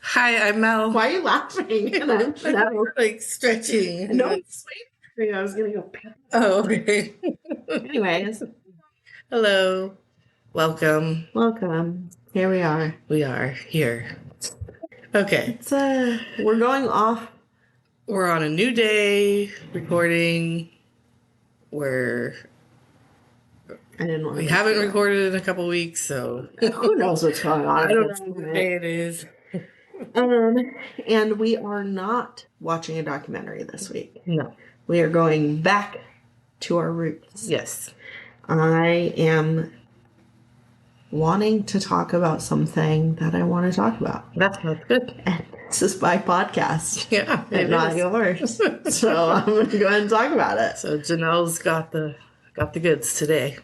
Hi, I'm Mel. Why are you laughing? And I'm no. Like stretching. No one's waiting for you. I was gonna go. Oh, okay. Anyways, Hello. Welcome. welcome. Here we are. We are here. Okay. It's we're going off. We're on a new day recording. I didn't want. We haven't recorded in a couple weeks, so Who knows what's going on? I don't know what day it is. And we are not watching a documentary this week. No. We are going back to our roots. Yes. I am wanting to talk about something that I want to talk about. That's good. And this is my podcast. Yeah, And not yours. So I'm going to go ahead and talk about it. So Janelle's got the goods today.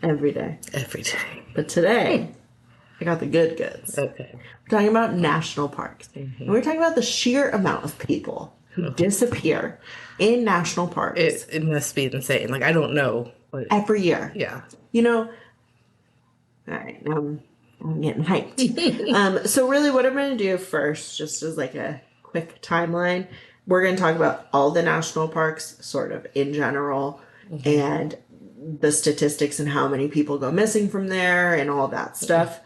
Every day. Every day. But today, I got the good goods. Okay. We're talking about national parks. Mm-hmm. And we're talking about the sheer amount of people who disappear in national parks. It must be insane. Like, I don't know. Every year. Yeah. You know, all right, now I'm getting hyped. So really what I'm going to do first, just as like a quick timeline, we're going to talk about all the national parks sort of in general and the statistics and how many people go missing from there and all that stuff.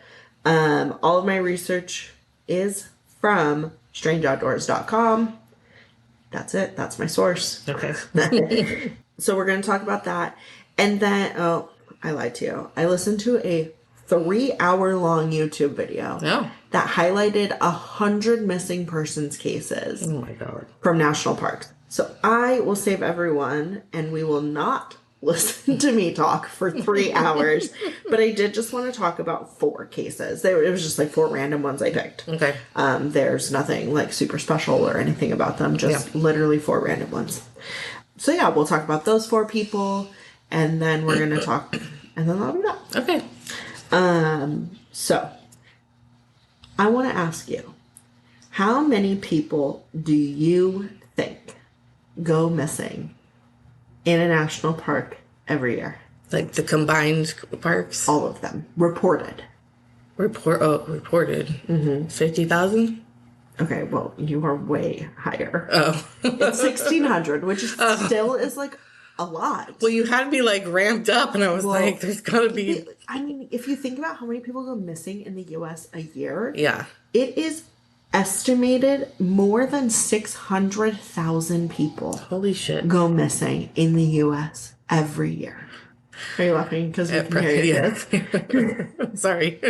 All of my research is from strangeoutdoors.com. That's it. That's my source. Okay. So we're going to talk about that. And then, oh, I lied to you. I listened to a 3-hour-long YouTube video that highlighted 100 missing persons cases. Oh my God. From national parks. So I will save everyone and we will not listen to me talk for 3 hours. But I did just want to talk about 4 cases. It was just like 4 random ones I picked. Okay. There's nothing like super special or anything about them. Just literally 4 random ones. So yeah, we'll talk about those 4 people. And then we're going to talk. And then that'll be that. Okay. So I want to ask you, how many people do you think go missing in a national park every year? Like the combined parks? All of them. Reported. Reported. 50,000? Okay, well, you are way higher. Oh. It's 1,600, which is still is like a lot. Well, you had me like ramped up and I was like, there's gotta be... I mean, if you think about how many people go missing in the U.S. a year, yeah, it is estimated more than 600,000 people. Holy shit. Go missing in the U.S. every year. Are you laughing? Because we can hear you. Yeah. Sorry.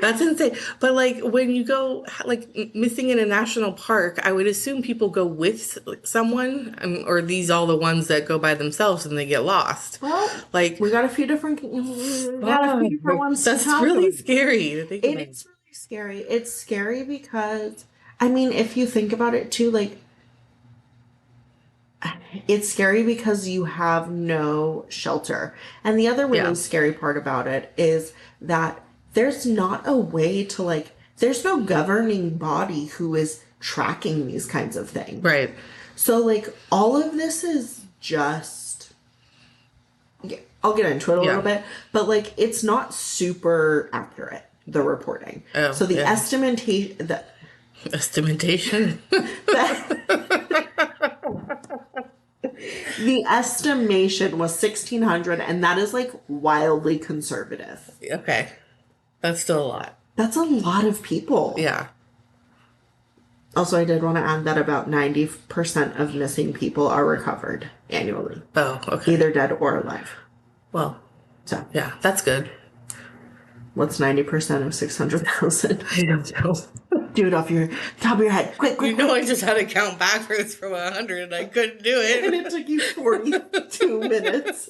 That's insane. But like when you go like missing in a national park, I would assume people go with someone, or these all the ones that go by themselves and they get lost. Well, like we got a few different ones. That's really scary to think about. It's really scary. It's scary because, I mean, if you think about it too, like, it's scary because you have no shelter. And the other really scary part about it is that there's not a way to, like, there's no governing body who is tracking these kinds of things. Right. So, like, all of this is just, I'll get into it a little bit, but, like, it's not super accurate, the reporting. Oh, so the estimation, Estimation? The estimation was 1,600, and that is, like, wildly conservative. Okay. That's still a lot. That's a lot of people. Yeah. Also, I did want to add that about 90% of missing people are recovered annually. Oh, okay. Either dead or alive. Well, so yeah, that's good. What's 90% of 600,000? I don't know. Do it off your top of your head. Quick. You know, I just had to count backwards from 100 and I couldn't do it. And it took you 42 minutes.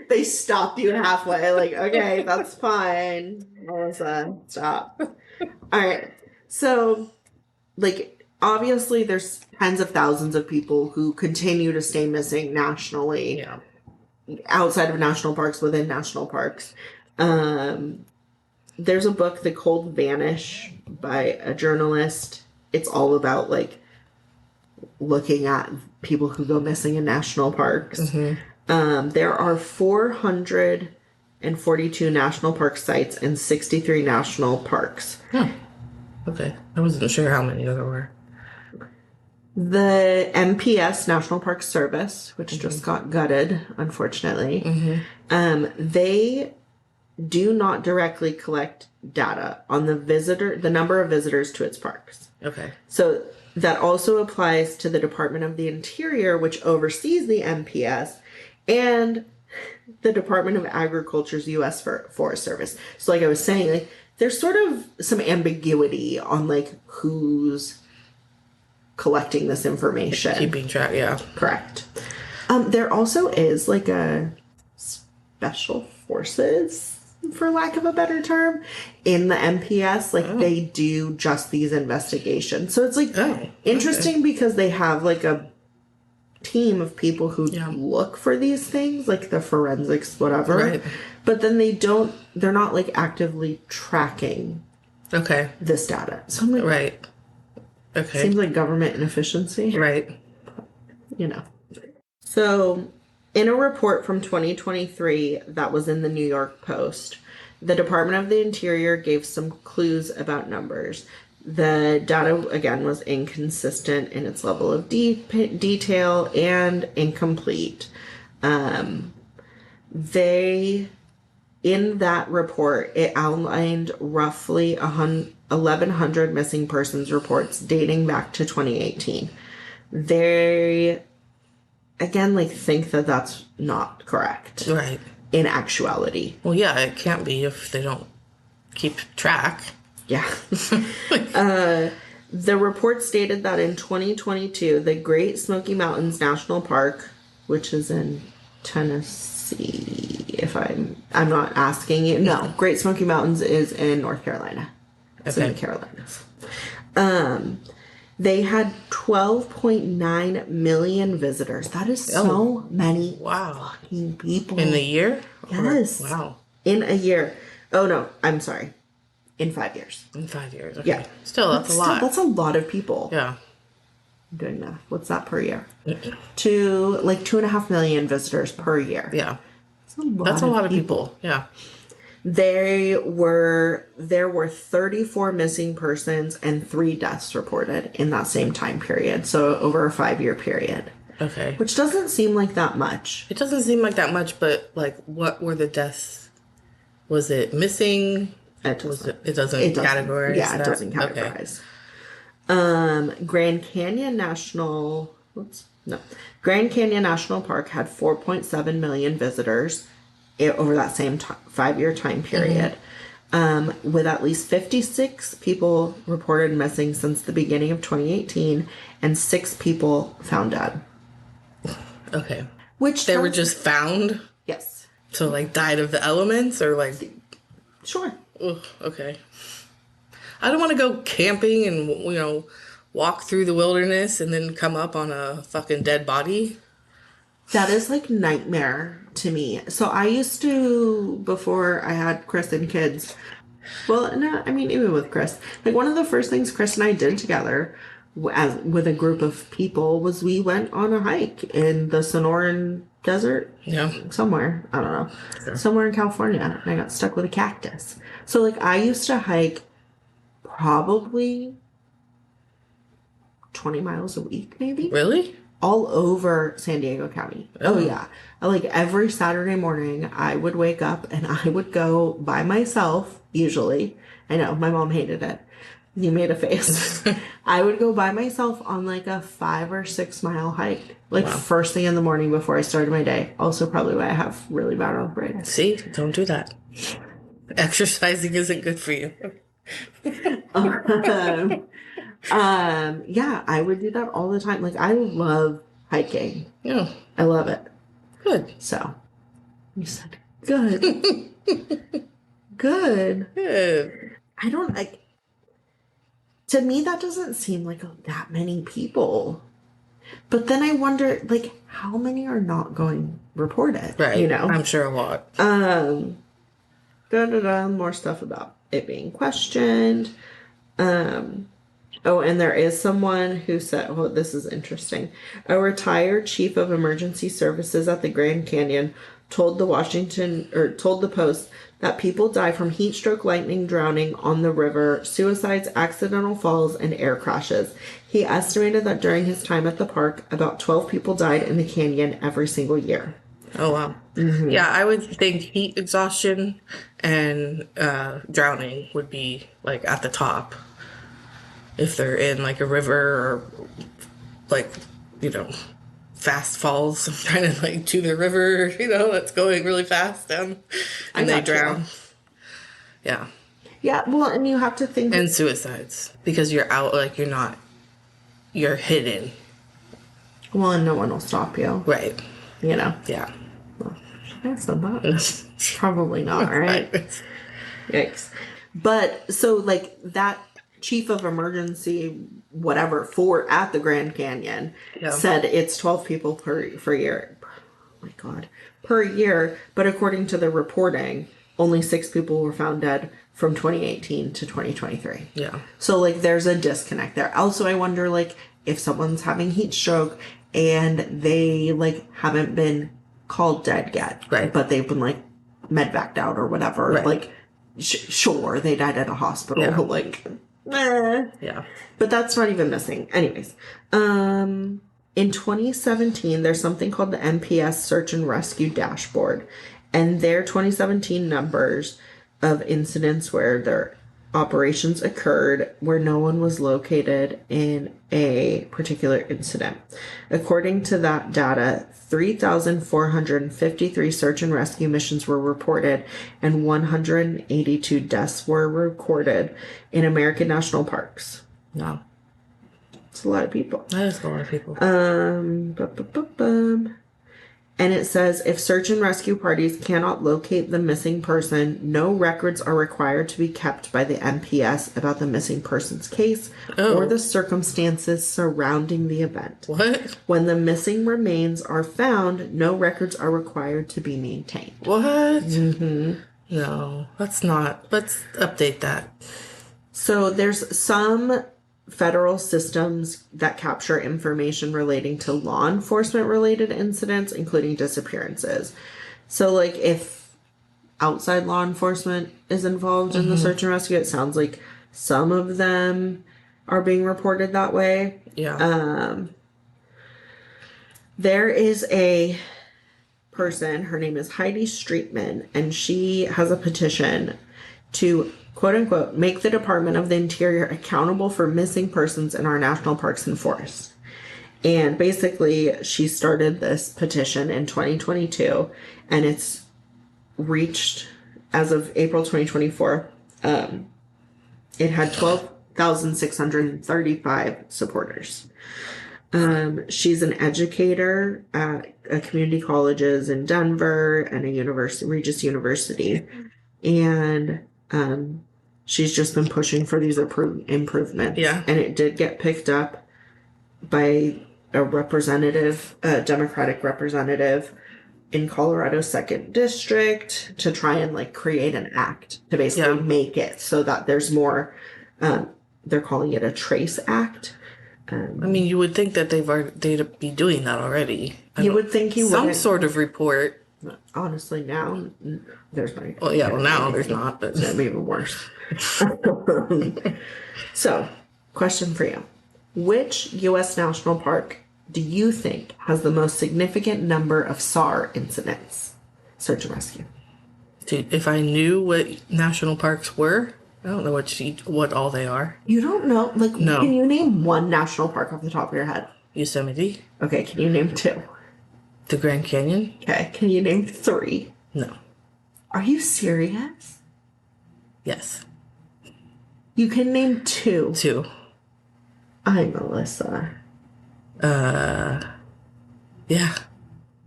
They stopped you halfway. Like, okay, that's fine. Melissa, stop. All right. So, like, obviously there's tens of thousands of people who continue to stay missing nationally. Yeah. Outside of national parks, within national parks. There's a book called Vanish by a journalist. It's all about, like, looking at people who go missing in national parks. There are 442 national park sites and 63 national parks. Okay. I wasn't sure how many there were. The NPS, National Park Service, which just got gutted, unfortunately, they do not directly collect data on the number of visitors to its parks. Okay. So that also applies to the Department of the Interior, which oversees the NPS, and the Department of Agriculture's U.S. Forest Service. So like I was saying, like there's sort of some ambiguity on like who's collecting this information. Keeping track, yeah. Correct. There also is like a special forces, for lack of a better term, in the NPS. Like they do just these investigations. So it's like interesting because they have like a team of people who look for these things, like the forensics, whatever. Right. But then they're not like actively tracking this data. So I'm like, right. Okay. Seems like government inefficiency. Right. You know. So, in a report from 2023 that was in the New York Post, the Department of the Interior gave some clues about numbers. The data, again, was inconsistent in its level of detail and incomplete. In that report, it outlined roughly 1,100 missing persons reports dating back to 2018. They, again, like think that that's not correct. Right. In actuality. Well, yeah, it can't be if they don't keep track. Yeah. The report stated that in 2022, the Great Smoky Mountains National Park, which is in Tennessee, if I'm not asking you. No, Great Smoky Mountains is in North Carolina. It's in the Carolinas. They had 12.9 million visitors. That is so many fucking people. In a year? Yes. Wow. In a year. Oh, no. I'm sorry. In 5 years. In 5 years. Okay. Yeah. Still, that's a lot. That's a lot of people. Yeah. I'm doing math. What's that per year? To like 2.5 million visitors per year. Yeah. That's a lot of people. Yeah. There were 34 missing persons and 3 deaths reported in that same time period. So over a 5-year period. Okay. Which doesn't seem like that much. It doesn't seem like that much, but like, what were the deaths? Was it missing? It doesn't categorize. Yeah, it doesn't categorize. Okay. Grand Canyon National Park had 4.7 million visitors over that same 5-year time period, with at least 56 people reported missing since the beginning of 2018 and 6 people found dead. Okay. Which they were just found? Yes. So like died of the elements or like... Sure. Ugh, okay. I don't want to go camping and, walk through the wilderness and then come up on a fucking dead body. That is like nightmare to me. So I used to, before I had Chris and kids, well, no, I mean, even with Chris, like one of the first things Chris and I did together with a group of people was we went on a hike in the Sonoran Desert. Yeah. Somewhere. I don't know. Sure. Somewhere in California. And I got stuck with a cactus. So like I used to hike probably 20 miles a week, maybe. Really? All over San Diego County. Oh, yeah. Like every Saturday morning, I would wake up and I would go by myself, usually. I know, my mom hated it. You made a face. I would go by myself on like a 5 or 6 mile hike. Like first thing in the morning before I started my day. Also probably why I have really bad arthritis. See? Don't do that. Exercising isn't good for you. Yeah, I would do that all the time. Like, I love hiking. Yeah. I love it. Good. So, you said, good. Good. Good. I don't, like, to me, that doesn't seem like that many people. But then I wonder, like, how many are not going reported? Right. You know? I'm sure a lot. More stuff about it being questioned. Oh, and there is someone who said, well, this is interesting. A retired chief of emergency services at the Grand Canyon told the Post that people die from heat stroke, lightning, drowning on the river, suicides, accidental falls, and air crashes. He estimated that during his time at the park, about 12 people died in the canyon every single year. Oh, wow. Yeah, I would think heat exhaustion and drowning would be like at the top if they're in like a river or like, you know, fast falls kind of like to the river, you know, that's going really fast down and they drown. Yeah. Yeah, well, and you have to think. And suicides because you're out, like you're hidden. Well, and no one will stop you. Right. You know? Yeah. Well, should I have said that? Probably not, right? Yikes. But, so, like, that chief of emergency, whatever, at the Grand Canyon said it's 12 people per year. Oh, my God. Per year. But according to the reporting, only 6 people were found dead from 2018 to 2023. Yeah. So, like, there's a disconnect there. Also, I wonder, like, if someone's having heat stroke and they, like, haven't been called dead yet. Right. But they've been, like, medvaced out or whatever. Right. Like, sure, they died at a hospital. Yeah. Like, eh. Yeah. But that's not even missing. Anyways. In 2017, there's something called the MPS Search and Rescue Dashboard. And their 2017 numbers of incidents where their operations occurred where no one was located in a particular incident. According to that data, 3,453 search and rescue missions were reported and 182 deaths were recorded in American national parks. Wow. It's a lot of people. That is a lot of people. And it says, if search and rescue parties cannot locate the missing person, no records are required to be kept by the MPS about the missing person's case or the circumstances surrounding the event. What? When the missing remains are found, no records are required to be maintained. What? Mm-hmm. No, let's update that. So there's some federal systems that capture information relating to law enforcement related incidents, including disappearances. So, like, if outside law enforcement is involved in the search and rescue, it sounds like some of them are being reported that way. Yeah. There is a person, her name is Heidi Streetman, and she has a petition to, quote unquote, make the Department of the Interior accountable for missing persons in our national parks and forests. And basically, she started this petition in 2022, and it's reached, as of April 2024, it had 12,635 supporters. She's an educator at community colleges in Denver and a university, Regis University. And she's just been pushing for these improvements. Yeah. And it did get picked up by a representative, a Democratic representative in Colorado's 2nd District to try and, like, create an act to basically make it so that there's more, they're calling it a trace act. I mean, you would think that they'd be doing that already. You would think you would. Some sort of report. Honestly, now there's not. Well, yeah, well, now there's not, but that'd be even worse. So, question for you. Which U.S. national park do you think has the most significant number of SAR incidents? Search and rescue. Dude, if I knew what national parks were, I don't know what all they are. You don't know? Like, no. Can you name one national park off the top of your head? Yosemite. Okay, can you name 2? The Grand Canyon. Okay, can you name 3? No. Are you serious? Yes. You can name 2. 2. I'm Melissa. Yeah.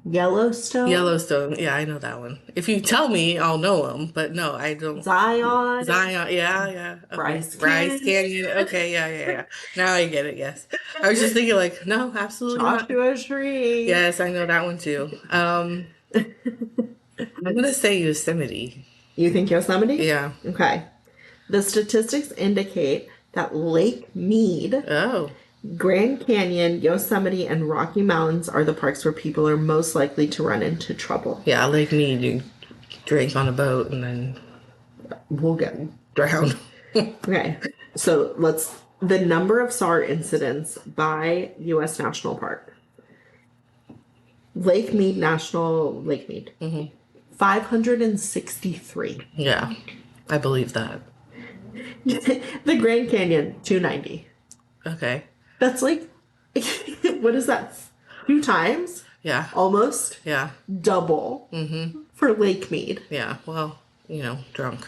Yellowstone? Yellowstone. Yeah, I know that one. If you tell me, I'll know them. But no, I don't. Zion. Yeah. Okay. Bryce Canyon. Okay, yeah. Now I get it, yes. I was just thinking, like, no, absolutely not. Joshua Tree. Yes, I know that one too. I'm going to say Yosemite. You think Yosemite? Yeah. Okay. The statistics indicate that Lake Mead, Grand Canyon, Yosemite, and Rocky Mountains are the parks where people are most likely to run into trouble. Yeah, Lake Mead, you drink on a boat and then We'll get Drown. okay. So the number of SAR incidents by U.S. National Park. Lake Mead National Lake Mead. 563. Yeah, I believe that. The Grand Canyon 290. Okay. That's like what is that? 2 times? Yeah. Almost Yeah. double for Lake Mead. Yeah. Well, drunk.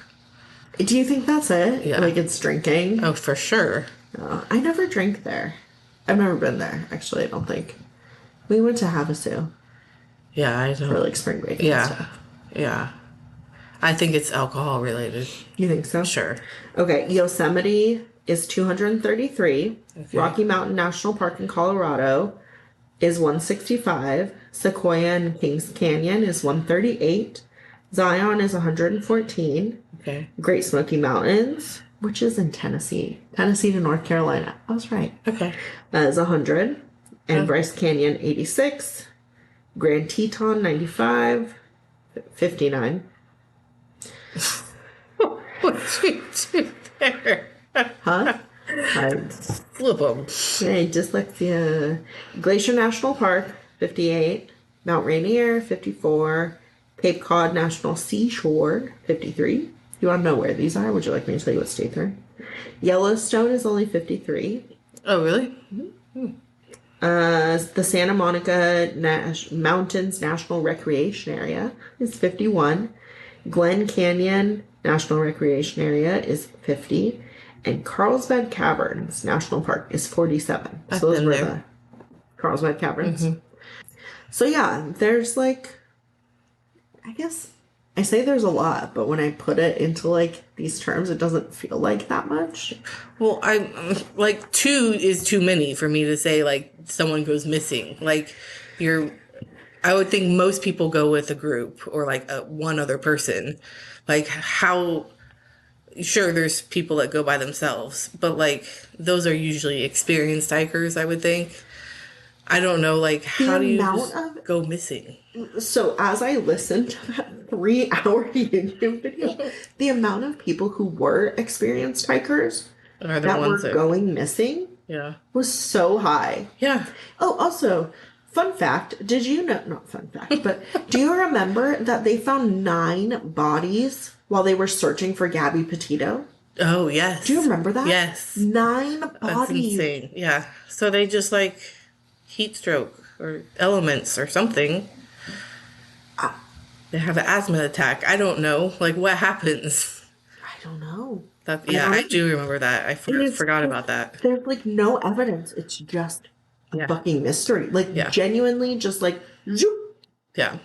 Do you think that's it? Yeah. Like it's drinking? Oh, for sure. I never drink there. I've never been there, actually, I don't think. We went to Havasu Yeah, I don't. for like spring break and Yeah. stuff. Yeah. I think it's alcohol related. You think so? Sure. Okay, Yosemite is 233. Okay. Rocky Mountain National Park in Colorado is 165. Sequoia and Kings Canyon is 138. Zion is 114. Okay. Great Smoky Mountains, which is in Tennessee. Tennessee to North Carolina. I was right. Okay. Is 100. And Bryce Canyon, 86. Grand Teton, 95. 59. What you do there? Huh? Flip them. Hey, dyslexia. Glacier National Park, 58. Mount Rainier, 54. Cape Cod National Seashore, 53. You want to know where these are? Would you like me to tell you what state they're in? Yellowstone is only 53. Oh, really? The Santa Monica Mountains National Recreation Area is 51. Glen Canyon National Recreation Area is 50. And Carlsbad Caverns National Park is 47. I've So those been were there. the Carlsbad Caverns. So yeah, there's like, I guess I say there's a lot, but when I put it into like these terms, it doesn't feel like that much. Well, I like 2 is too many for me to say like someone goes missing. Like I would think most people go with a group or like one other person. Like how, sure, there's people that go by themselves, but like those are usually experienced hikers, I would think. I don't know, like how do you just go missing? So as I listened to that 3-hour YouTube video, the amount of people who were experienced hikers Are the that were ones that going missing yeah. was so high. Yeah. Oh, also, fun fact, did you know, not fun fact, but do you remember that they found 9 bodies while they were searching for Gabby Petito? Oh, yes. Do you remember that? Yes. 9 That's bodies. insane. Yeah. So they just like heat stroke or elements or something. They have an asthma attack. I don't know. Like what happens? I don't know. I do remember that. I forgot about that. There's like no evidence. It's just a fucking mystery. Like genuinely just like zoop, Yeah.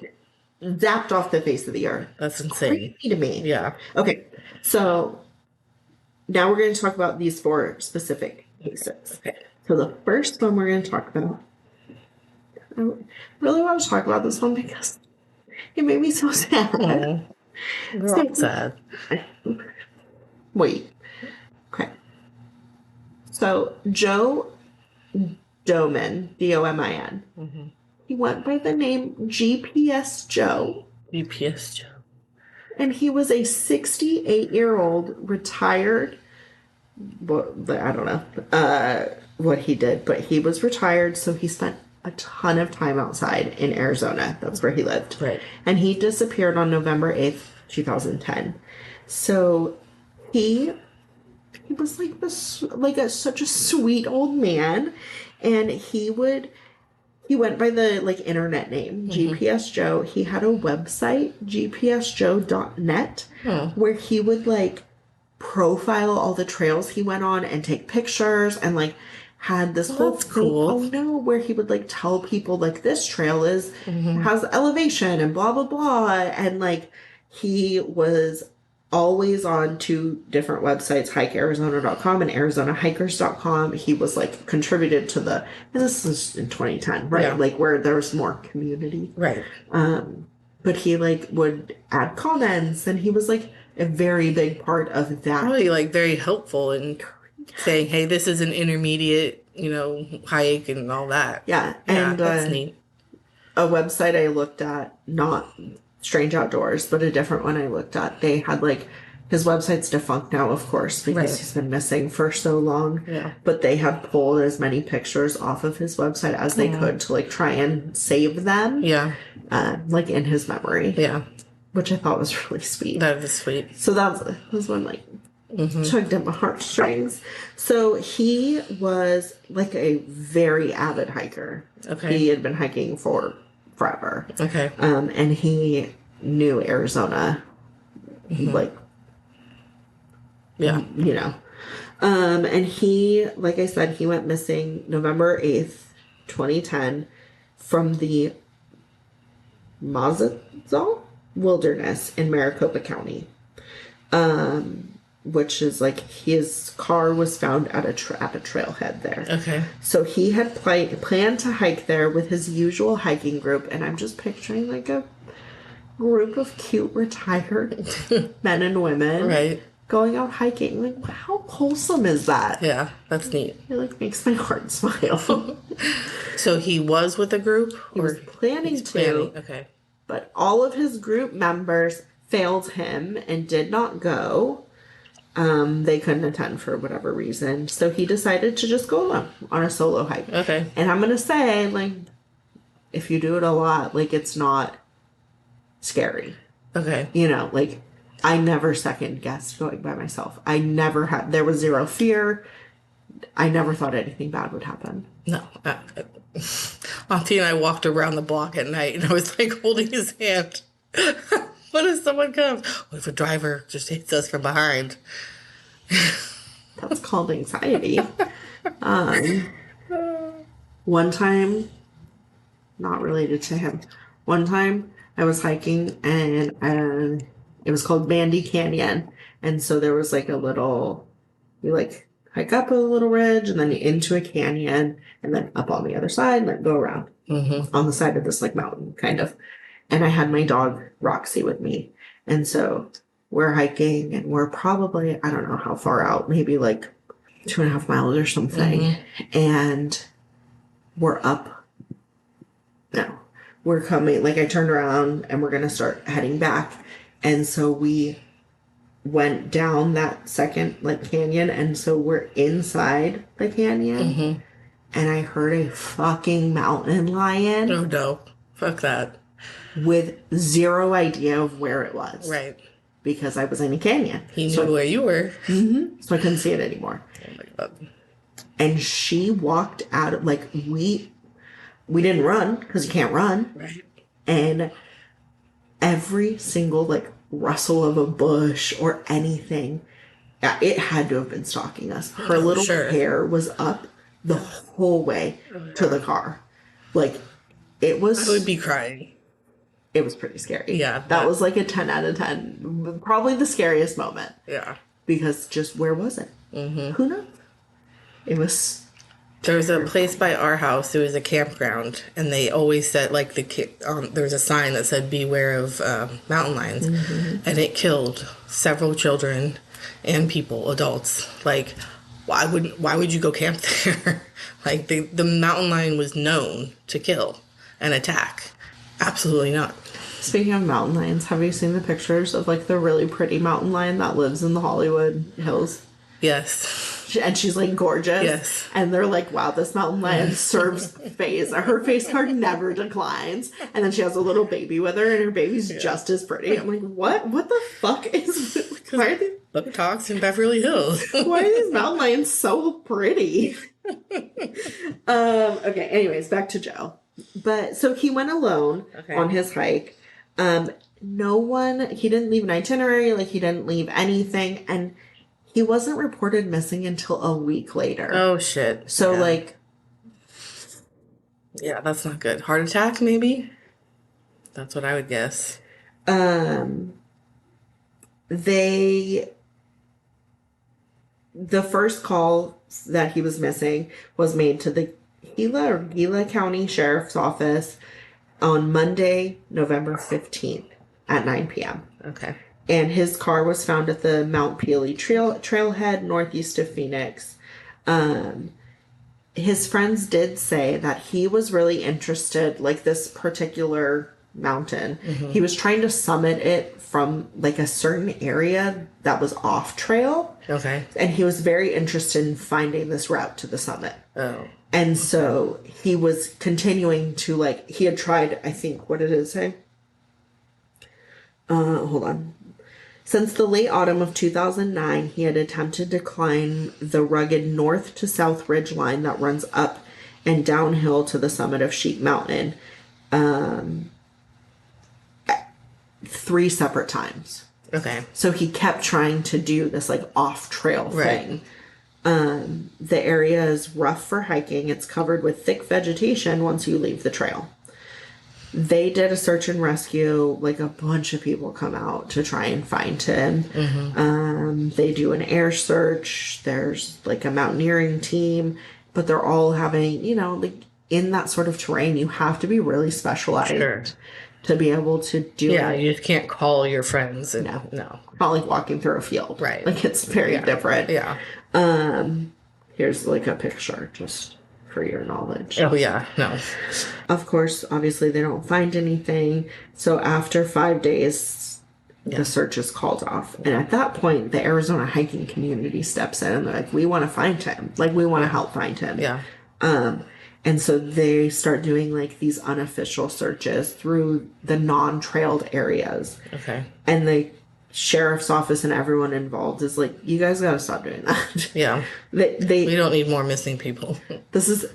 zapped off the face of the earth. That's insane. Crazy to me. Yeah. Okay. So now we're going to talk about these 4 specific cases. Okay. So the first one we're going to talk about, I really want to talk about this one because it made me so sad. Oh, we're all sad. Wait. Okay. So Joe Domin, Domin, he went by the name GPS Joe. GPS Joe. And he was a 68-year-old retired, well, I don't know what he did, but he was retired, so he spent a ton of time outside in Arizona. That's where he lived. Right. And he disappeared on November 8th, 2010. So he was like such a sweet old man, and he went by the like internet name GPS Joe. He had a website, gpsjoe.net, where he would like profile all the trails he went on and take pictures and like had this whole that's cool. Oh no, where he would like tell people like this trail is has elevation and blah blah blah, and like he was always on 2 different websites, hikearizona.com and arizonahikers.com. He was like contributed to and this is in 2010, right? Yeah. Like where there was more community. Right. But he like would add comments, and he was like a very big part of that. Probably like very helpful in saying, hey, this is an intermediate, hike and all that. Yeah. Yeah, And that's neat. a website I looked at, not Strange Outdoors, but a different one I looked at, they had like His website's defunct now, of course, because Right. he's been missing for so long. Yeah. But they had pulled as many pictures off of his website as they could to like try and save them, Yeah. like in his memory, Yeah. which I thought was really sweet. That is sweet. So that was one like tugged at my heartstrings. So he was like a very avid hiker. Okay. He had been hiking for forever. Okay. And he knew Arizona, like, Yeah. you know. And he, like I said, he went missing November 8th, 2010 from the Mazatzal Wilderness in Maricopa County. Which is like his car was found at a trailhead there. Okay. So he had planned to hike there with his usual hiking group, and I'm just picturing like a group of cute retired men and women Right. going out hiking. Like, how wholesome is that? Yeah. That's neat. It like makes my heart smile. So he was with a group, He was planning to, planning? Okay. but all of his group members failed him and did not go. They couldn't attend for whatever reason. So he decided to just go alone on a solo hike. Okay. And I'm going to say, like, if you do it a lot, like, it's not scary. Okay. You know, like, I never second guessed going by myself. I never had, there was zero fear. I never thought anything bad would happen. No. Auntie and I walked around the block at night, and I was like holding his hand. What if someone comes? What if a driver just hits us from behind? That's called anxiety. One time, not related to him. One time I was hiking and it was called Bandy Canyon. And so there was like a little, you like hike up a little ridge and then into a canyon and then up on the other side and then go around on the side of this like mountain kind of. And I had my dog Roxy with me. And so we're hiking and we're probably, I don't know how far out, maybe like 2.5 miles or something. And we're up. No, we're coming. Like I turned around and we're going to start heading back. And so we went down that second like canyon. And so we're inside the canyon. And I heard a fucking mountain lion. Oh no. Fuck that. With zero idea of where it was. Right. Because I was in a canyon. He knew where you were. So I couldn't see it anymore. Oh my God. And she walked out, like, we didn't run, because you can't run. Right. And every single, like, rustle of a bush or anything, it had to have been stalking us. Her little hair was up the whole way to the car. Like, it was... I would be crying. It was pretty scary. Yeah. That was like a 10 out of 10. Probably the scariest moment. Yeah. Because just where was it? Who knows? It was... There was a place by our house. It was a campground, and they always said, like, there was a sign that said, "Beware of mountain lions," and it killed several children and people, adults. Like, why would you go camp there? Like, the mountain lion was known to kill and attack. Absolutely not. Speaking of mountain lions, have you seen the pictures of like the really pretty mountain lion that lives in the Hollywood Hills? Yes. And she's like gorgeous. Yes. And they're like, wow, this mountain lion serves face. Her face card never declines. And then she has a little baby with her, and her baby's just as pretty. I'm like, what? What the fuck is? Why are these? Botox in Beverly Hills. Why are these mountain lions so pretty? Okay. Anyways, back to Joe. But so he went alone on his hike. No one, he didn't leave an itinerary, like he didn't leave anything, and he wasn't reported missing until a week later. Oh shit. So like, yeah, that's not good. Heart attack, maybe? That's what I would guess. The first call that he was missing was made to the Gila County Sheriff's Office on Monday, November 15th at 9 p.m. Okay. And his car was found at the Mount Peely trailhead northeast of Phoenix. His friends did say that he was really interested, like this particular mountain. He was trying to summit it from like a certain area that was off trail. Okay. And he was very interested in finding this route to the summit. Oh. And so he was continuing to like, he had tried, I think, what did it say? Hold on. Since the late autumn of 2009, he had attempted to climb the rugged north to south ridge line that runs up and downhill to the summit of Sheep Mountain 3 separate times. Okay. So he kept trying to do this like off trail thing. The area is rough for hiking. It's covered with thick vegetation once you leave the trail. They did a search and rescue. Like a bunch of people come out to try and find him. They do an air search. There's like a mountaineering team, but they're all having, you know, like in that sort of terrain, you have to be really specialized to be able to do it. Yeah, you just can't call your friends. And, no. Not like walking through a field. Right. Like it's very different. Yeah. Here's like a picture just for your knowledge. Oh, yeah. No. Of course, obviously they don't find anything. So after 5 days, the search is called off. And at that point, the Arizona hiking community steps in and they're like, we want to find him. Like, we want to help find him. Yeah. And so they start doing like these unofficial searches through the non-trailed areas. Okay. And the sheriff's office and everyone involved is like, you guys got to stop doing that. Yeah. We don't need more missing people. This is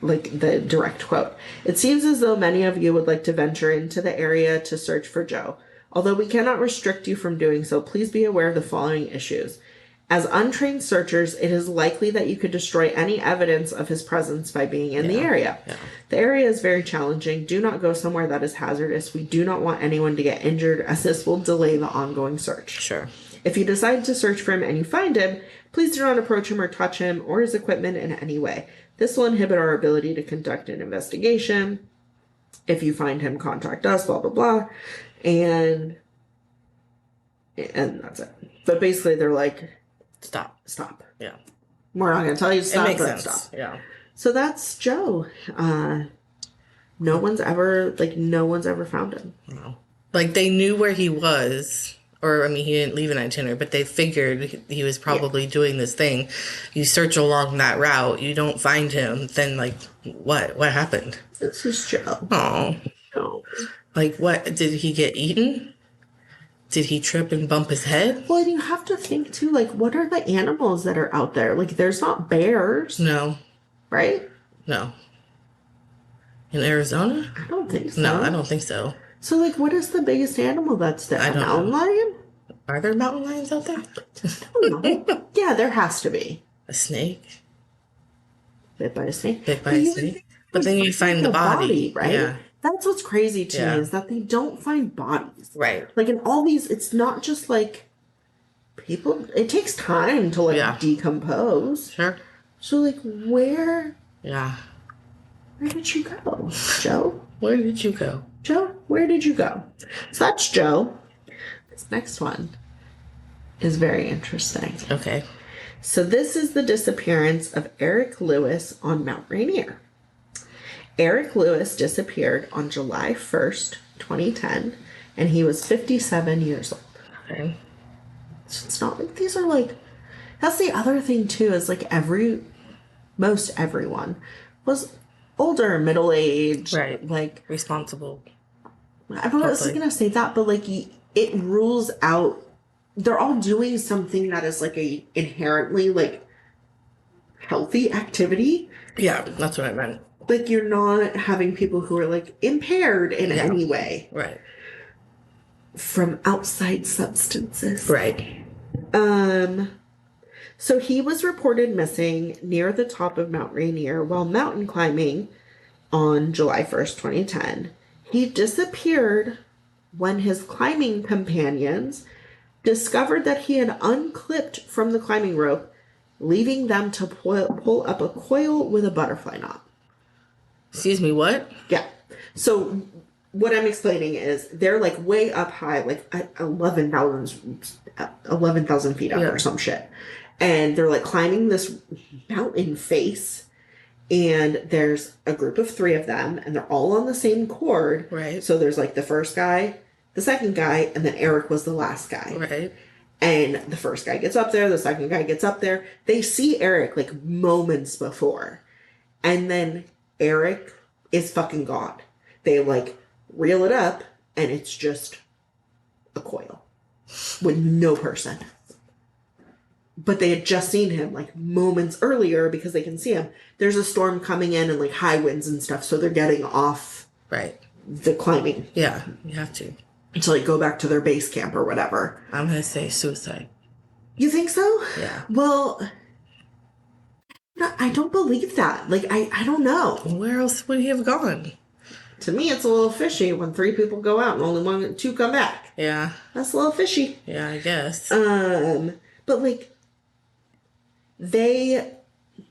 like the direct quote. It seems as though many of you would like to venture into the area to search for Joe. Although we cannot restrict you from doing so, please be aware of the following issues. As untrained searchers, it is likely that you could destroy any evidence of his presence by being in the area. Yeah. The area is very challenging. Do not go somewhere that is hazardous. We do not want anyone to get injured, as this will delay the ongoing search. Sure. If you decide to search for him and you find him, please do not approach him or touch him or his equipment in any way. This will inhibit our ability to conduct an investigation. If you find him, contact us, blah, blah, blah. And that's it. But basically, they're like, Stop. Yeah. We're not going to tell you to stop, it makes but sense. stop. Yeah. So that's Joe. No one's ever found him. No. Like, they knew where he was. Or, I mean, he didn't leave an itinerary, but they figured he was probably doing this thing. You search along that route, you don't find him, then, like, what? What happened? This is Joe. Oh. No. Like, what? Did he get eaten? Did he trip and bump his head? Well, and you have to think, too, like, what are the animals that are out there? Like, there's not bears. No. Right? No. In Arizona? I don't think so. No, I don't think so. So, like, what is the biggest animal that's there? A mountain lion? Are there mountain lions out there? I don't know. Yeah, there has to be. A snake? Bit by a snake? Bit by a snake? But then you find the body. Right? Yeah. That's what's crazy to me is that they don't find bodies. Right. Like in all these, it's not just like people, it takes time to like decompose. Sure. So like where did you go, Joe? Where did you go? Joe, where did you go? So that's Joe. This next one is very interesting. Okay. So this is the disappearance of Eric Lewis on Mount Rainier. Eric Lewis disappeared on July 1st, 2010, and he was 57 years old. Okay. So it's not like these are like, that's the other thing too, is like most everyone was older, middle-aged. Right. Like. Responsible. I was going to say that, but like it rules out, they're all doing something that is like a inherently like healthy activity. Yeah, that's what I meant. Like, you're not having people who are, like, impaired in any way. Right. From outside substances. Right. So he was reported missing near the top of Mount Rainier while mountain climbing on July 1st, 2010. He disappeared when his climbing companions discovered that he had unclipped from the climbing rope, leaving them to pull up a coil with a butterfly knot. Excuse me, what? Yeah. So what I'm explaining is they're like way up high, like 11,000 feet up or some shit. And they're like climbing this mountain face. And there's a group of 3 of them, and they're all on the same cord. Right. So there's like the first guy, the second guy, and then Eric was the last guy. Right. And the first guy gets up there, the second guy gets up there. They see Eric like moments before. And then Eric is fucking gone. They like reel it up, and it's just a coil with no person. But they had just seen him like moments earlier because they can see him. There's a storm coming in and like high winds and stuff, so they're getting off Right. the climbing Yeah, you have to. to like go back to their base camp or whatever. I'm gonna say suicide. You think so? Yeah. Well, no, I don't believe that. Like, I don't know. Where else would he have gone? To me, it's a little fishy when 3 people go out and only 2 come back. Yeah. That's a little fishy. Yeah, I guess. But like,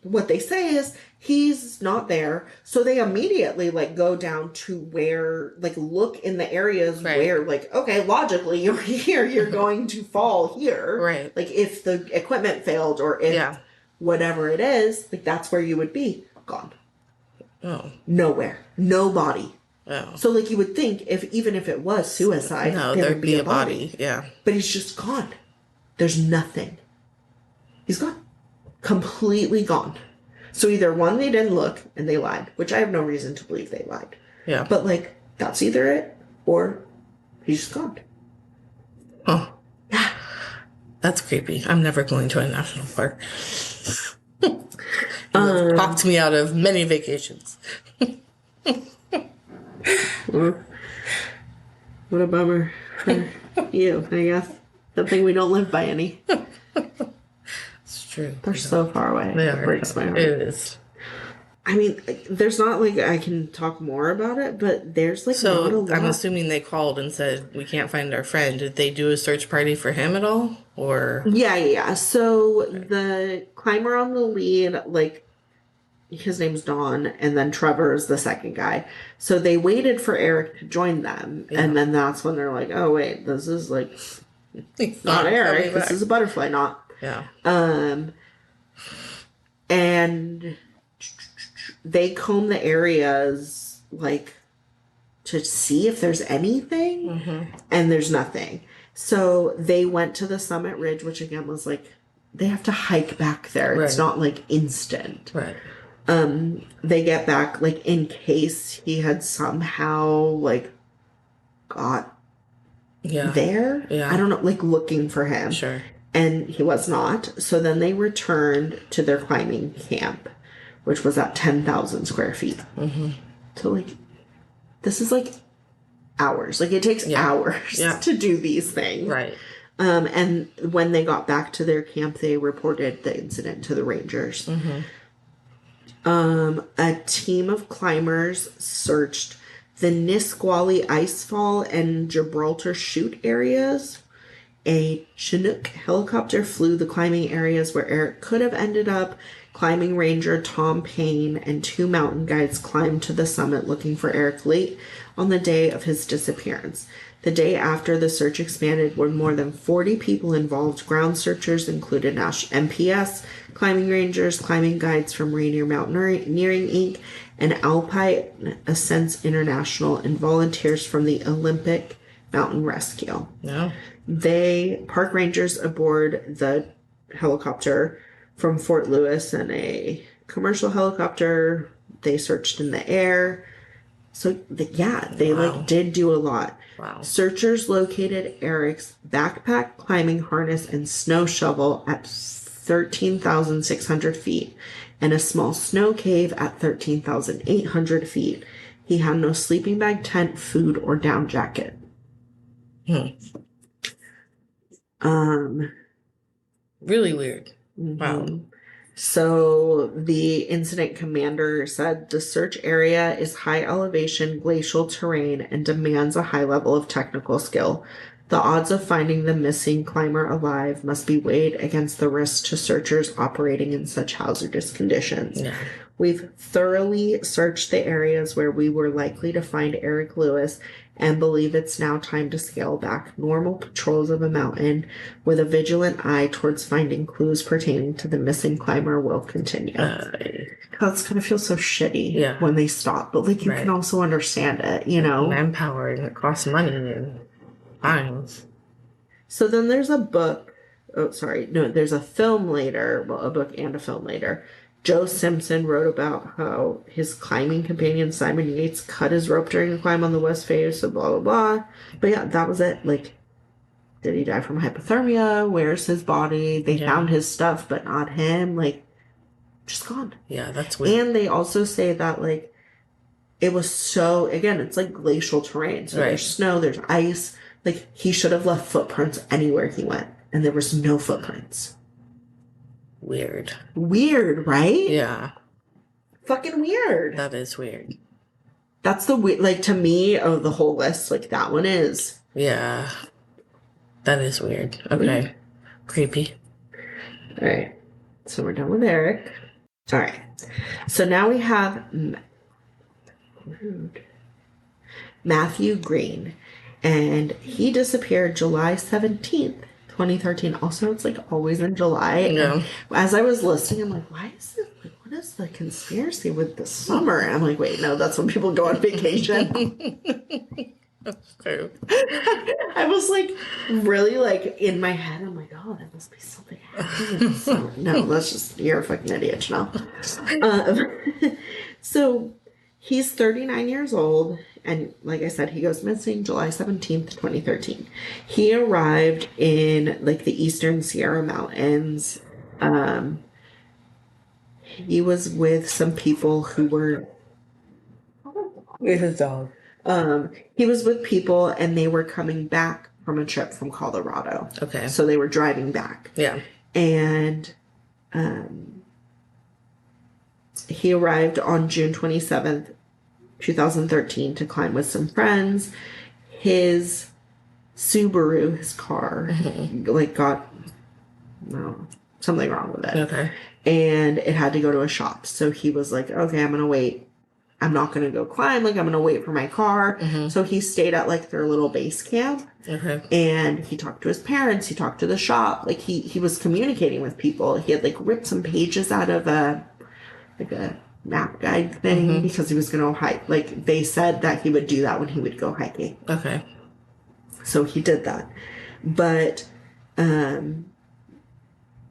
what they say is he's not there, so they immediately like go down to where, like, look in the areas Right. where, like, okay, logically you're here, you're going to fall here. Right. Like if the equipment failed or if whatever it is, like that's where you would be. Gone. Oh. Nowhere. No body. Oh. So like you would think even if it was suicide, No, there there'd would be a body. Yeah. But he's just gone. There's nothing. He's gone. Completely gone. So either one, they didn't look and they lied, which I have no reason to believe they lied. Yeah. But like, that's either it or he's just gone. Oh. That's creepy. I'm never going to a national park. Talked me out of many vacations. What a bummer for you, I guess. Good thing we don't live by any. It's true. They're so far away. They It are. breaks my heart. It is. I mean, like, there's not like I can talk more about it, but there's like not a So lot. I'm assuming they called and said, we can't find our friend. Did they do a search party for him at all? Or Yeah. So the climber on the lead, like, his name's Don, and then Trevor is the second guy. So they waited for Eric to join them, and then that's when they're like, "Oh wait, this is like He's not Eric. coming This back. is a butterfly knot." Yeah. And they comb the areas like to see if there's anything, and there's nothing. So they went to the summit ridge, which again was like they have to hike back there. It's Right. not like instant. Right. They get back like in case he had somehow like got Yeah. there. Yeah. I don't know, like looking for him. Sure. And he was not. So then they returned to their climbing camp, which was at 10,000 square feet. So like, this is like hours. Like it takes hours to do these things. Right. And when they got back to their camp, they reported the incident to the rangers. A team of climbers searched the Nisqually Icefall and Gibraltar Chute areas. A Chinook helicopter flew the climbing areas where Eric could have ended up. Climbing ranger Tom Payne and 2 mountain guides climbed to the summit looking for Eric late on the day of his disappearance. The day after, the search expanded with more than 40 people involved. Ground searchers included MPS, climbing rangers, climbing guides from Rainier Mountaineering Inc., and Alpine Ascents International, and volunteers from the Olympic Mountain Rescue. No. Park rangers aboard the helicopter from Fort Lewis and a commercial helicopter. They searched in the air. So, they like did do a lot. Wow. Searchers located Eric's backpack, climbing harness, and snow shovel at 13,600 feet and a small snow cave at 13,800 feet. He had no sleeping bag, tent, food, or down jacket. Really weird. Wow. So the incident commander said the search area is high elevation glacial terrain and demands a high level of technical skill. The odds of finding the missing climber alive must be weighed against the risk to searchers operating in such hazardous conditions. Yeah. We've thoroughly searched the areas where we were likely to find Eric Lewis and believe it's now time to scale back normal patrols of a mountain with a vigilant eye towards finding clues pertaining to the missing climber will continue. It's gonna feel so shitty when they stop, but like you can also understand it, you know? Manpower, and it costs money and times. So then there's a book. Oh, sorry. No, there's a film later. Well, a book and a film later. Joe Simpson wrote about how his climbing companion Simon Yates cut his rope during a climb on the west face, so blah, blah, blah. But yeah, that was it. Like, did he die from hypothermia? Where's his body? They found his stuff, but not him. Like, just gone. Yeah, that's weird. And they also say that, like, it was so, again, it's like glacial terrain. So there's snow, there's ice. Like, he should have left footprints anywhere he went. And there was no footprints. Weird. Weird, right? Yeah. Fucking weird. That is weird. That's the weird, like, to me, of the whole list, like, that one is. Yeah. That is weird. Okay. Creepy. All right. So we're done with Eric. All right. So now we have Matthew Green. And he disappeared July 17th, 2013. Also, it's like always in July. Yeah. And as I was listening, I'm like, why is it? Like, what is the conspiracy with the summer? And I'm like, wait, no, that's when people go on vacation. Okay. I was like, really like in my head, I'm like, oh, there must be something happening in the summer. No, that's just, you're a fucking idiot, Chanel. So he's 39 years old. And like I said, he goes missing July 17th, 2013. He arrived in like the eastern Sierra Mountains. He was with some people who were With his dog. He was with people and they were coming back from a trip from Colorado. Okay. So they were driving back. Yeah. And he arrived on June 27th, 2013 to climb with some friends. His Subaru, his car, like got something wrong with it. Okay. And it had to go to a shop. So he was like, okay, I'm going to wait. I'm not going to go climb. Like, I'm going to wait for my car. So he stayed at like their little base camp. Okay. And he talked to his parents. He talked to the shop. Like he was communicating with people. He had like ripped some pages out of a map guide thing because he was going to hike. Like they said that he would do that when he would go hiking. Okay. So he did that. But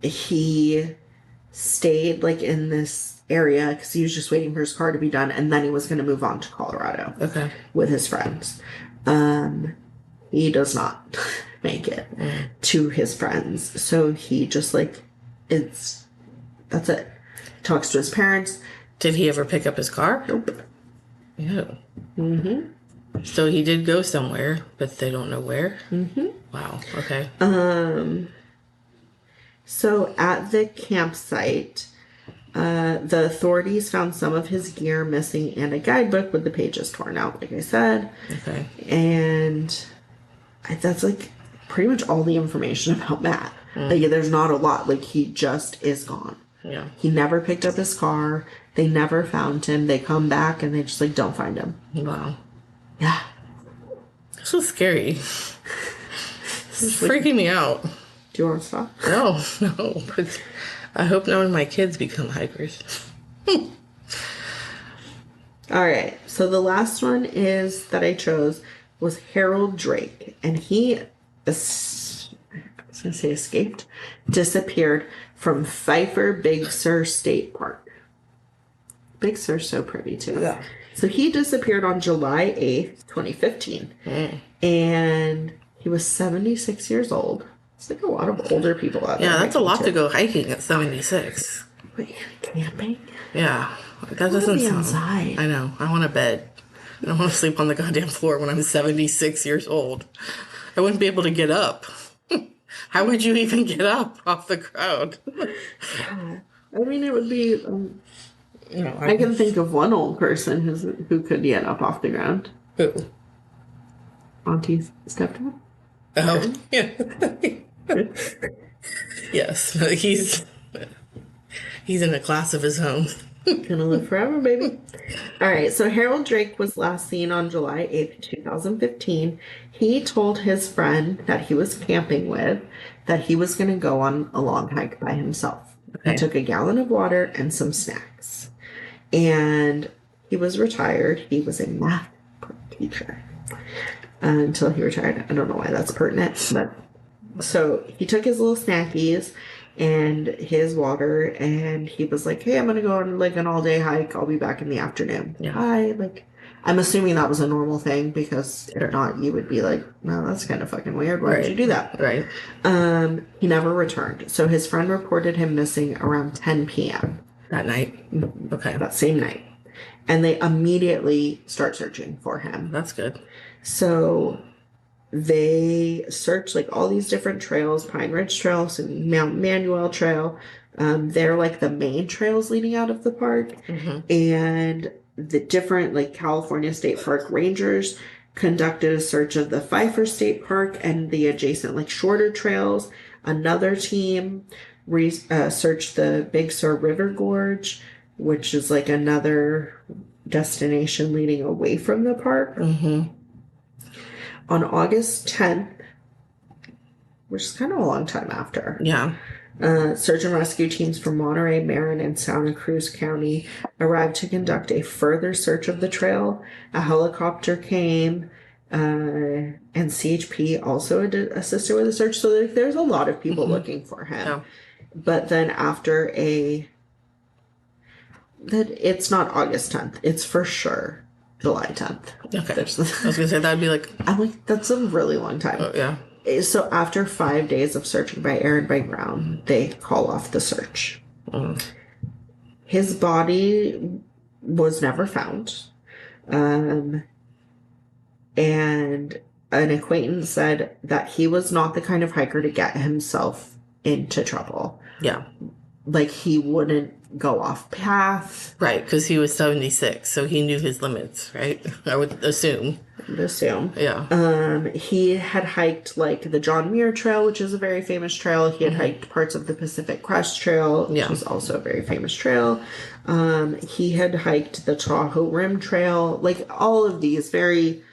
he stayed like in this area because he was just waiting for his car to be done, and then he was going to move on to Colorado. Okay. With his friends. He does not make it to his friends, so he just like that's it. Talks to his parents. Did he ever pick up his car? Nope. Yeah. So he did go somewhere, but they don't know where. Wow. Okay. So at the campsite, the authorities found some of his gear missing and a guidebook with the pages torn out, like I said. Okay. And that's like pretty much all the information about Matt. Like there's not a lot. Like he just is gone. Yeah. He never picked up his car. They never found him. They come back and they just like don't find him. Wow. Yeah. That's so scary. It's freaking me out. Do you want to stop? No. But I hope none of my kids become hikers. All right. So the last one is that I chose was Harold Drake, and he, I was going to say escaped, disappeared from Pfeiffer Big Sur State Park. Big Sur's so pretty too. Yeah. So he disappeared on July 8th, 2015, and he was 76 years old. It's like a lot of older people out there. Yeah, that's a lot to go hiking at 76. Wait, camping? Yeah, that doesn't sound. Inside. I know. I want a bed. I don't want to sleep on the goddamn floor when I'm 76 years old. I wouldn't be able to get up. How would you even get up off the ground? I mean, it would be. I can think of one old person who could get up off the ground. Who? Auntie's stepdad. Oh, yeah. Yes, he's in a class of his own. Gonna live forever, baby. All right, so Harold Drake was last seen on July 8th, 2015. He told his friend that he was camping with that he was going to go on a long hike by himself. He Okay. took a gallon of water and some snacks. And he was retired. He was a math teacher until he retired. I don't know why that's pertinent, but so he took his little snackies and his water, and he was like, "Hey, I'm gonna go on like an all day hike. I'll be back in the afternoon." Yeah. Hi, like, I'm assuming that was a normal thing because Sure. if not, you would be like, "No, that's kind of fucking weird. Why would you Right. do that?" Right. He never returned. So his friend reported him missing around 10 p.m. That night. Okay. that same night, and they immediately start searching for him. That's good. So they search like all these different trails, Pine Ridge Trail, and Mount Manuel Trail. They're like the main trails leading out of the park. And the different like California State Park rangers conducted a search of the Pfeiffer State Park and the adjacent like shorter trails. Another team searched the Big Sur River Gorge, which is like another destination leading away from the park. On August 10th, which is kind of a long time after, Yeah. search and rescue teams from Monterey, Marin, and Santa Cruz County arrived to conduct a further search of the trail. A helicopter came, and CHP also assisted with the search. So there's a lot of people looking for him. Yeah. But then it's not August 10th. It's for sure July 10th. Okay. I was gonna say that'd be like. I'm like, that's a really long time. Oh, yeah. So after 5 days of searching by air and by ground, they call off the search. His body was never found. And an acquaintance said that he was not the kind of hiker to get himself into trouble. Yeah. Like, he wouldn't go off path. Right, because he was 76, so he knew his limits, right? I would assume. Yeah. He had hiked like the John Muir Trail, which is a very famous trail. He had hiked parts of the Pacific Crest Trail, which is also a very famous trail. He had hiked the Tahoe Rim Trail, like all of these very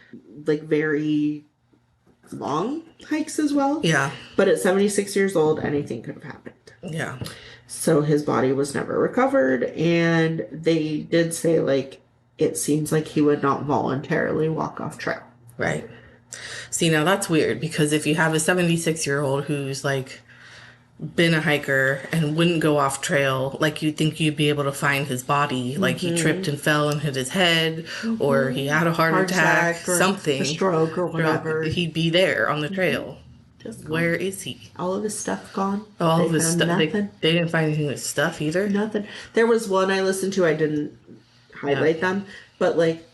long hikes as well. Yeah. But at 76 years old, anything could have happened. Yeah. So his body was never recovered, and they did say, like, it seems like he would not voluntarily walk off trail. Right. See, now that's weird, because if you have a 76-year-old who's like been a hiker and wouldn't go off trail, like you'd think you'd be able to find his body, like he tripped and fell and hit his head, or he had a heart attack, or something, a stroke or whatever. He'd be there on the trail. Just Where is he? all of his stuff gone. All They of his found stuff. nothing. They didn't find anything with stuff either. Nothing. There was one I listened to. I didn't highlight them, but like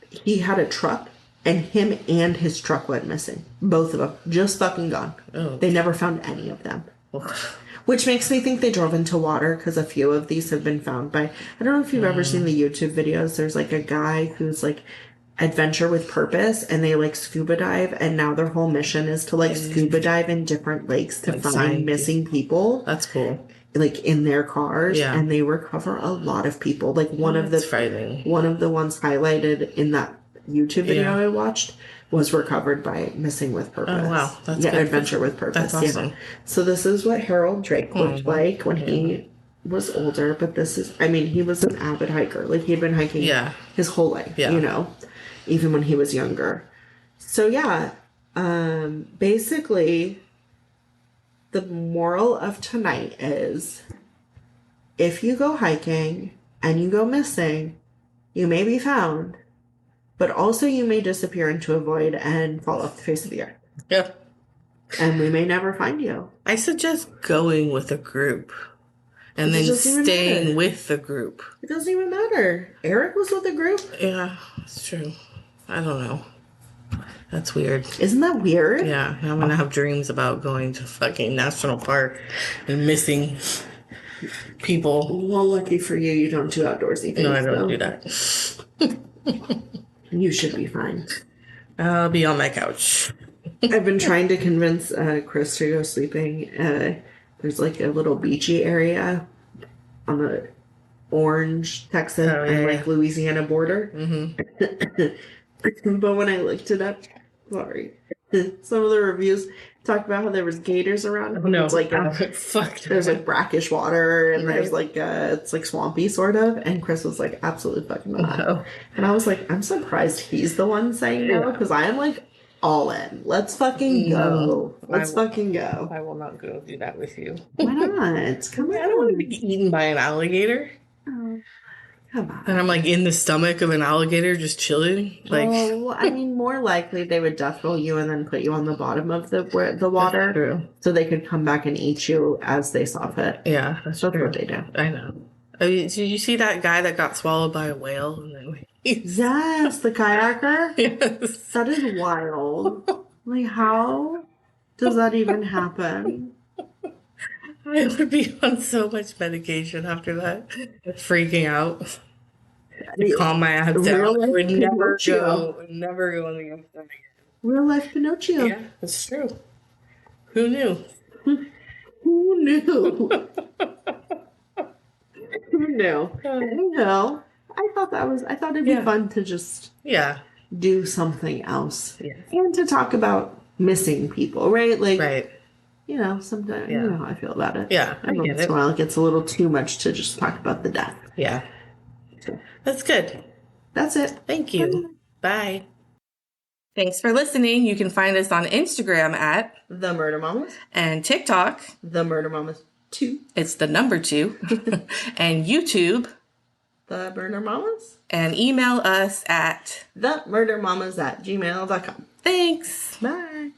he had a truck, and him and his truck went missing. Both of them just fucking gone. Oh. They never found any of them. Which makes me think they drove into water, because a few of these have been found by. I don't know if you've ever seen the YouTube videos. There's like a guy who's like adventure with purpose, and they like scuba dive, and now their whole mission is to like scuba dive in different lakes to Like find missing people. That's cool. Like in their cars, Yeah. and they recover a lot of people. Like one of That's frightening. one of the ones highlighted in that YouTube video Yeah. I watched was recovered by Missing with Purpose. Oh, wow. That's yeah, good. Adventure with Purpose. That's awesome. Yeah. So this is what Harold Drake looked like when he was older, but this is, I mean, he was an avid hiker. Like he had been hiking his whole life, Yeah. you know, even when he was younger. So yeah, basically the moral of tonight is if you go hiking and you go missing, you may be found, but also you may disappear into a void and fall off the face of the earth. Yeah. And we may never find you. I suggest going with a group and It then doesn't even staying matter. with the group. It doesn't even matter. Eric was with a group. Yeah, it's true. I don't know. That's weird. Isn't that weird? Yeah, I'm gonna have dreams about going to fucking national park and missing people. Well, lucky for you, you don't do outdoorsy things. No, I don't though. do that. You should be fine. I'll be on my couch. I've been trying to convince Chris to go sleeping. There's like a little beachy area on the Orange, Texas, Oh, and yeah, like yeah. Louisiana border. Mm-hmm. But when I looked it up, sorry, some of the reviews talk about how there was gators around. Oh, no. It's like Fuck there's that. like brackish water and there's Right. like it's like swampy sort of. And Chris was like, absolutely fucking not. No. And I was like, I'm surprised he's the one saying no Yeah. because I am like all in. Let's fucking No, go. Let's fucking go. I will not go do that with you. Why not? Come I don't want to on. be eaten by an alligator. Oh, come And I'm on. like in the stomach of an alligator just chilling. Like, Well, I mean, more likely they would death roll you and then put you on the bottom of the water, true. so they could come back and eat you as they saw fit. Yeah, that's That's true. what they do. I know. I mean, did you see that guy that got swallowed by a whale? And then Yes, the kayaker. yes. That is wild. Like, how does that even happen? I would be on so much medication after that. Freaking out. To calm my ass down. Real I life would Pinocchio. never go on the ocean again. Real life Pinocchio. Yeah, that's true. Who knew? Who knew? Who knew? Anyhow, I thought it'd be Yeah. fun to just Yeah. do something else. Yeah. And to talk about missing people, right? Like, Right. you know, sometimes, Yeah. you know how I feel about it. Yeah, I Every get once in it. a while, it gets a little too much to just talk about the death. Yeah. That's good. That's it. Thank you. Bye. Thanks for listening. You can find us on Instagram at The Murder Mamas. and TikTok. The Murder Mamas 2. It's the number 2. And YouTube. The Murder Mamas. And email us at The Murder Mamas at gmail.com. thanks. Bye.